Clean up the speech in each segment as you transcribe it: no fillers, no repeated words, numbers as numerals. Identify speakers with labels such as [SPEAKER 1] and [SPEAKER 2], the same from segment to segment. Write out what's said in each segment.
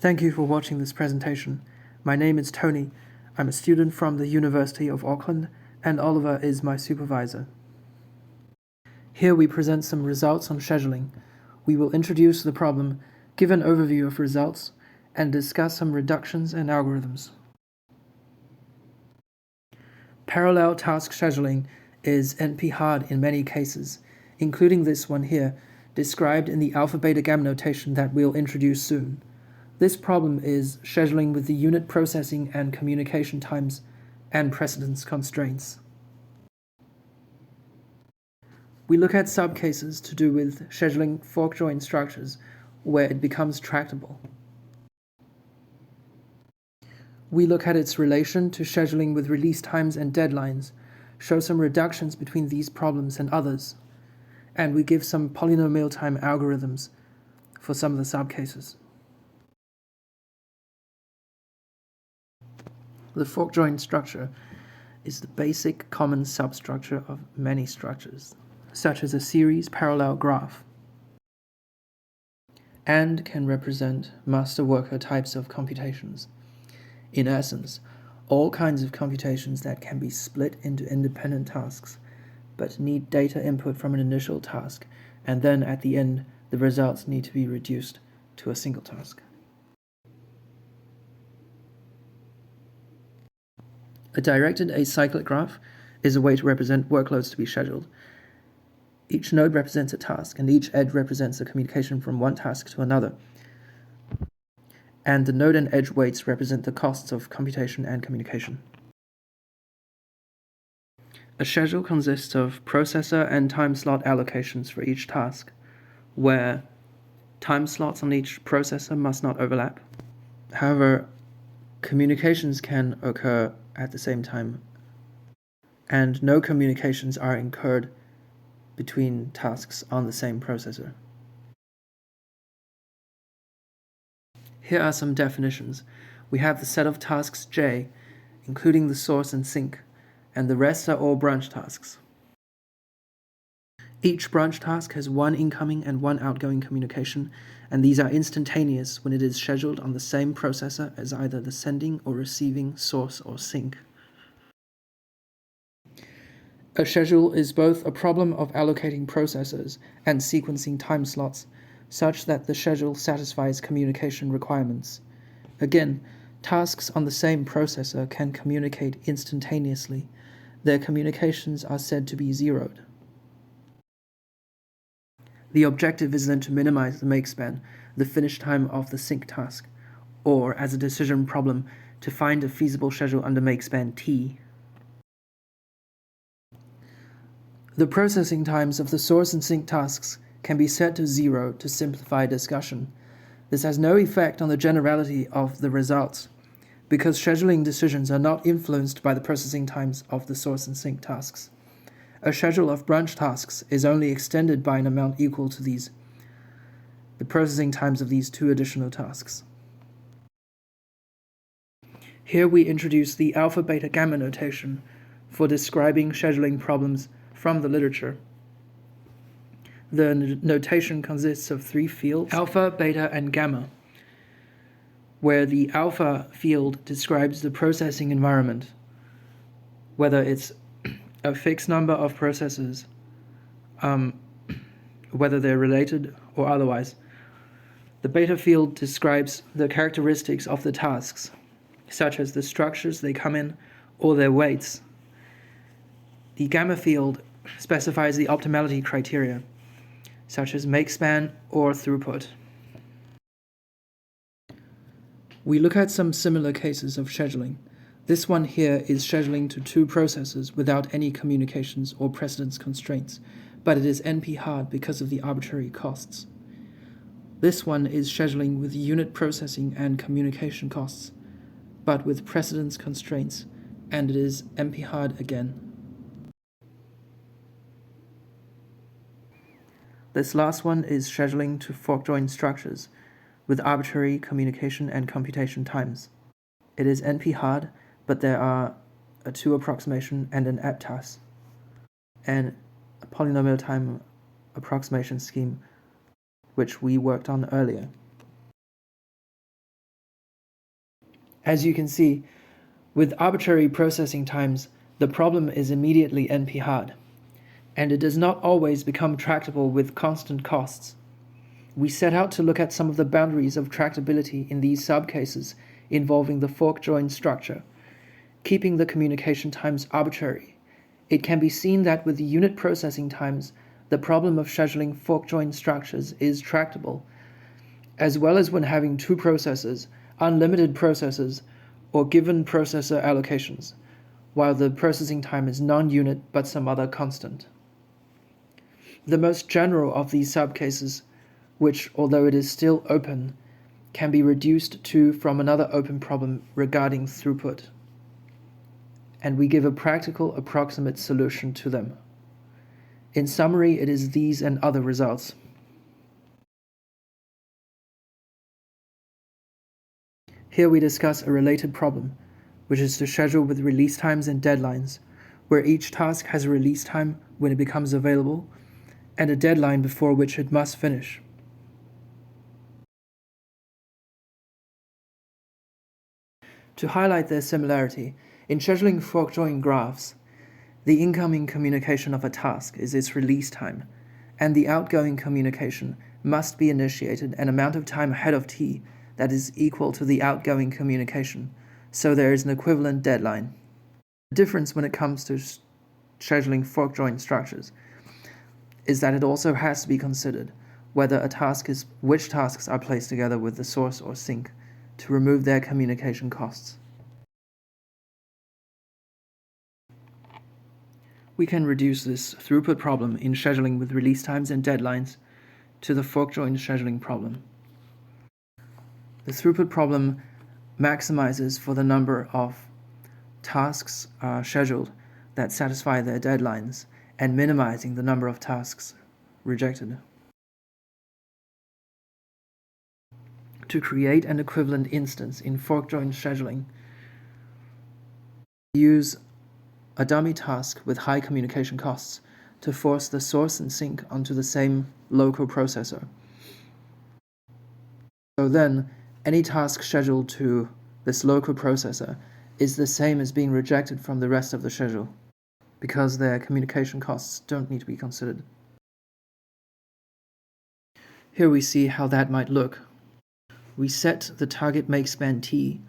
[SPEAKER 1] Thank you for watching this presentation. My name is Tony. I'm a student from the University of Auckland, and Oliver is my supervisor. Here we present some results on scheduling. We will introduce the problem, give an overview of results, and discuss some reductions and algorithms. Parallel task scheduling is NP-hard in many cases, including this one here, described in the alpha-beta-gamma notation that we'll introduce soon. This problem is scheduling with the unit processing and communication times and precedence constraints. We look at subcases to do with scheduling fork-join structures where it becomes tractable. We look at its relation to scheduling with release times and deadlines, show some reductions between these problems and others, and we give some polynomial time algorithms for some of the subcases. The fork-join structure is the basic common substructure of many structures, such as a series parallel graph, and can represent master-worker types of computations. In essence, all kinds of computations that can be split into independent tasks, but need data input from an initial task, and then at the end, the results need to be reduced to a single task. A directed acyclic graph is a way to represent workloads to be scheduled. Each node represents a task, and each edge represents a communication from one task to another. And the node and edge weights represent the costs of computation and communication. A schedule consists of processor and time slot allocations for each task, where time slots on each processor must not overlap. However, communications can occur at the same time, and no communications are incurred between tasks on the same processor. Here are some definitions. We have the set of tasks J, including the source and sink, and the rest are all branch tasks. Each branch task has one incoming and one outgoing communication, and these are instantaneous when it is scheduled on the same processor as either the sending or receiving source or sink. A schedule is both a problem of allocating processors and sequencing time slots, such that the schedule satisfies communication requirements. Again, tasks on the same processor can communicate instantaneously. Their communications are said to be zeroed. The objective is then to minimize the make span, the finish time of the sync task, or, as a decision problem, to find a feasible schedule under make span T. The processing times of the source and sync tasks can be set to 0 to simplify discussion. This has no effect on the generality of the results, because scheduling decisions are not influenced by the processing times of the source and sync tasks. A schedule of branch tasks is only extended by an amount equal to the processing times of these two additional tasks. Here we introduce the alpha-beta-gamma notation for describing scheduling problems from the literature. The notation consists of three fields, alpha, beta, and gamma, where the alpha field describes the processing environment, whether it's a fixed number of processors, whether they're related or otherwise. The beta field describes the characteristics of the tasks, such as the structures they come in or their weights. The gamma field specifies the optimality criteria, such as make span or throughput. We look at some similar cases of scheduling. This one here is scheduling to two processors without any communications or precedence constraints, but it is NP-hard because of the arbitrary costs. This one is scheduling with unit processing and communication costs, but with precedence constraints, and it is NP-hard again. This last one is scheduling to fork-join structures with arbitrary communication and computation times. It is NP-hard, but there are a two approximation and an aptas, and a polynomial time approximation scheme, which we worked on earlier. As you can see, with arbitrary processing times, the problem is immediately NP hard, and it does not always become tractable with constant costs. We set out to look at some of the boundaries of tractability in these subcases involving the fork-join structure, keeping the communication times arbitrary. It can be seen that with the unit processing times, the problem of scheduling fork-join structures is tractable, as well as when having two processors, unlimited processors, or given processor allocations, while the processing time is non-unit but some other constant. The most general of these subcases, which, although it is still open, can be reduced to from another open problem regarding throughput, and we give a practical approximate solution to them. In summary, it is these and other results. Here we discuss a related problem, which is to schedule with release times and deadlines, where each task has a release time when it becomes available, and a deadline before which it must finish. To highlight their similarity, in scheduling fork-join graphs, the incoming communication of a task is its release time, and the outgoing communication must be initiated an amount of time ahead of t that is equal to the outgoing communication, so there is an equivalent deadline. The difference when it comes to scheduling fork-join structures is that it also has to be considered whether which tasks are placed together with the source or sink to remove their communication costs. We can reduce this throughput problem in scheduling with release times and deadlines to the fork-join scheduling problem. The throughput problem maximizes for the number of tasks scheduled that satisfy their deadlines and minimizing the number of tasks rejected. To create an equivalent instance in fork-join scheduling, use a dummy task with high communication costs to force the source and sink onto the same local processor. So then, any task scheduled to this local processor is the same as being rejected from the rest of the schedule, because their communication costs don't need to be considered. Here we see how that might look. We set the target make span t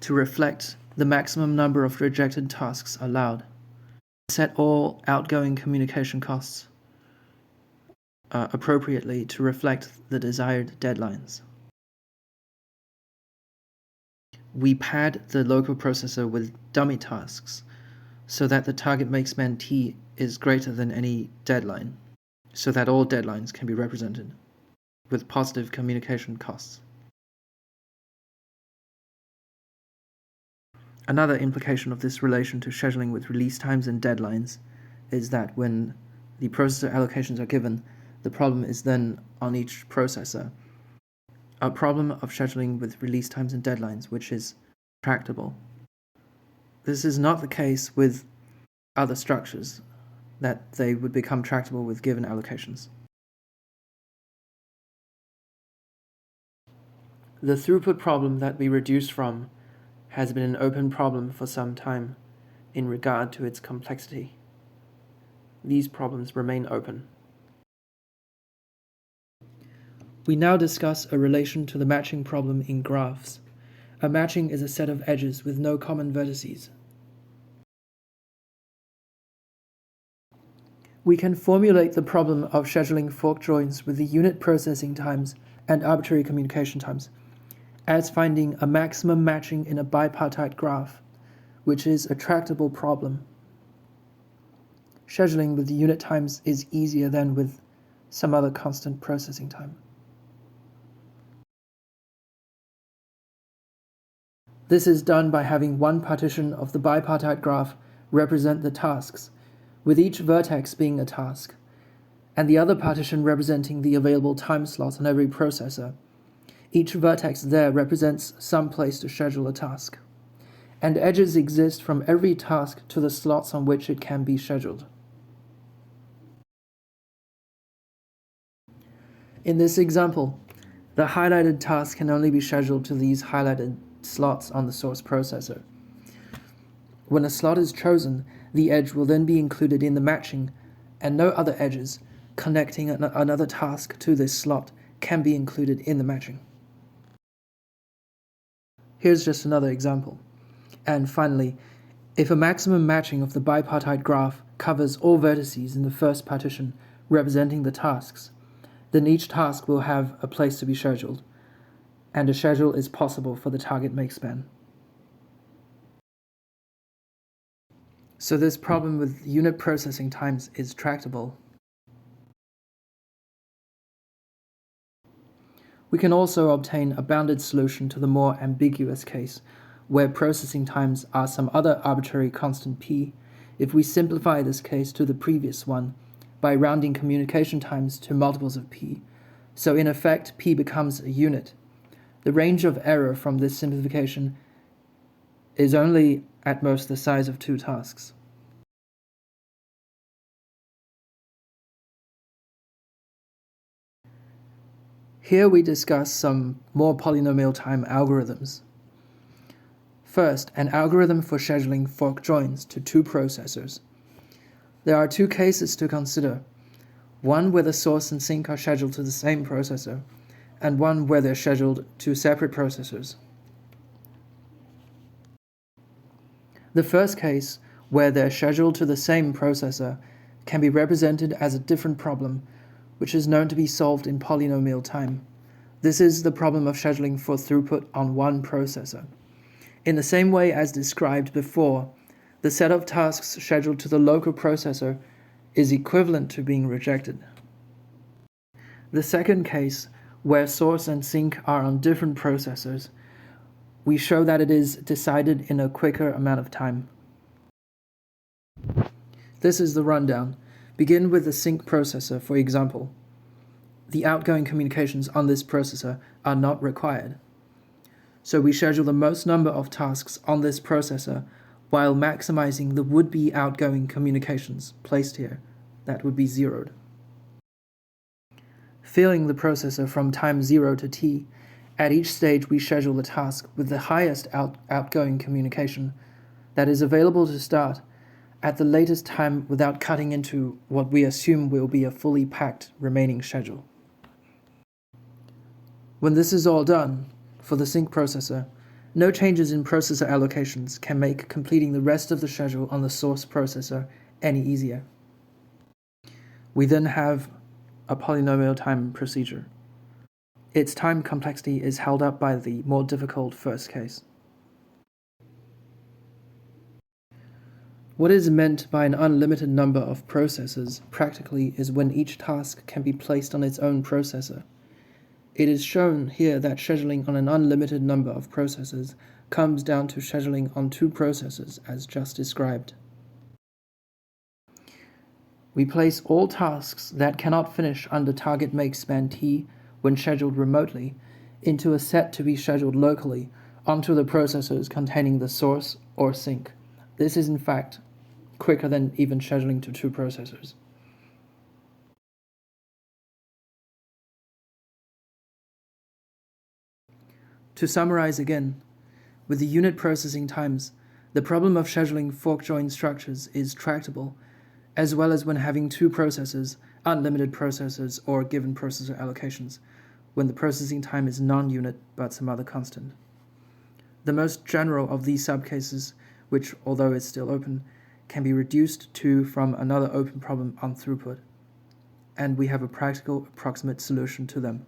[SPEAKER 1] to reflect the maximum number of rejected tasks allowed. Set all outgoing communication costs appropriately to reflect the desired deadlines. We pad the local processor with dummy tasks so that the target make span t is greater than any deadline, so that all deadlines can be represented with positive communication costs. Another implication of this relation to scheduling with release times and deadlines is that when the processor allocations are given, the problem is then on each processor. A problem of scheduling with release times and deadlines, which is tractable. This is not the case with other structures, that they would become tractable with given allocations. The throughput problem that we reduced from has been an open problem for some time in regard to its complexity. These problems remain open. We now discuss a relation to the matching problem in graphs. A matching is a set of edges with no common vertices. We can formulate the problem of scheduling fork joins with the unit processing times and arbitrary communication times as finding a maximum matching in a bipartite graph, which is a tractable problem. Scheduling with the unit times is easier than with some other constant processing time. This is done by having one partition of the bipartite graph represent the tasks, with each vertex being a task, and the other partition representing the available time slots on every processor. Each vertex there represents some place to schedule a task, and edges exist from every task to the slots on which it can be scheduled. In this example, the highlighted task can only be scheduled to these highlighted slots on the source processor. When a slot is chosen, the edge will then be included in the matching, and no other edges connecting another task to this slot can be included in the matching. Here's just another example. And finally, if a maximum matching of the bipartite graph covers all vertices in the first partition representing the tasks, then each task will have a place to be scheduled, and a schedule is possible for the target make span. So this problem with unit processing times is tractable. We can also obtain a bounded solution to the more ambiguous case, where processing times are some other arbitrary constant p, if we simplify this case to the previous one by rounding communication times to multiples of p. So in effect, p becomes a unit. The range of error from this simplification is only at most the size of two tasks. Here we discuss some more polynomial time algorithms. First, an algorithm for scheduling fork joins to two processors. There are two cases to consider, one where the source and sink are scheduled to the same processor, and one where they're scheduled to separate processors. The first case, where they're scheduled to the same processor, can be represented as a different problem, which is known to be solved in polynomial time. This is the problem of scheduling for throughput on one processor. In the same way as described before, the set of tasks scheduled to the local processor is equivalent to being rejected. The second case, where source and sink are on different processors, we show that it is decided in a quicker amount of time. This is the rundown. Begin with the sink processor, for example. The outgoing communications on this processor are not required. So we schedule the most number of tasks on this processor while maximizing the would-be outgoing communications placed here. That would be zeroed. Filling the processor from time 0 to t, at each stage we schedule the task with the highest outgoing communication that is available to start at the latest time without cutting into what we assume will be a fully packed remaining schedule. When this is all done, for the sink processor, no changes in processor allocations can make completing the rest of the schedule on the source processor any easier. We then have a polynomial time procedure. Its time complexity is held up by the more difficult first case. What is meant by an unlimited number of processors practically is when each task can be placed on its own processor. It is shown here that scheduling on an unlimited number of processors comes down to scheduling on two processors as just described. We place all tasks that cannot finish under target make span t when scheduled remotely into a set to be scheduled locally onto the processors containing the source or sink. This is in fact quicker than even scheduling to two processors. To summarize again, with the unit processing times, the problem of scheduling fork join structures is tractable, as well as when having two processors, unlimited processors, or given processor allocations, when the processing time is non-unit but some other constant. The most general of these subcases, which, although it's still open, can be reduced to from another open problem on throughput, and we have a practical approximate solution to them.